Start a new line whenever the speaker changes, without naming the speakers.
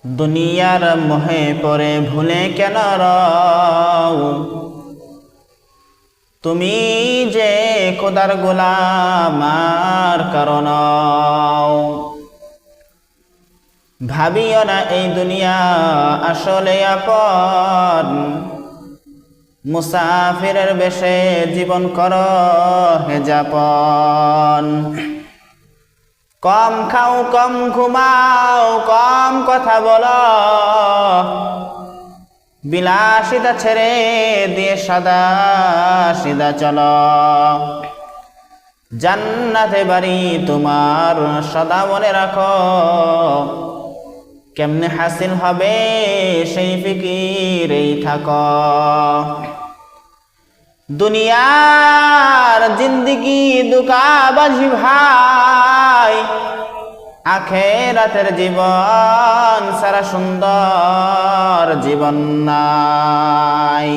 দুনিয়ার মোহে পড়ে ভুলে কেন রও? তুমি যে খোদার গোলাম আর কারণ ভাবিও না এই দুনিয়া আসলে আপন। মুসাফিরের বেশে জীবন করো হে যাপন। কম খাও, কম ঘুমাও, কম কথা বলো, বিলাসিতা ছেড়ে দিয়ে সাদা সিধা চলো। জান্নাতে বাড়ি তোমার সদা মনে রাখো, কেমনে হাসিল হবে সেই ফিকিরেই থাকো। দুনিয়ার জিন্দিগি দুকাবাজি ভাই, আখেরাতের জীবন সারা সুন্দর জীবন নাই।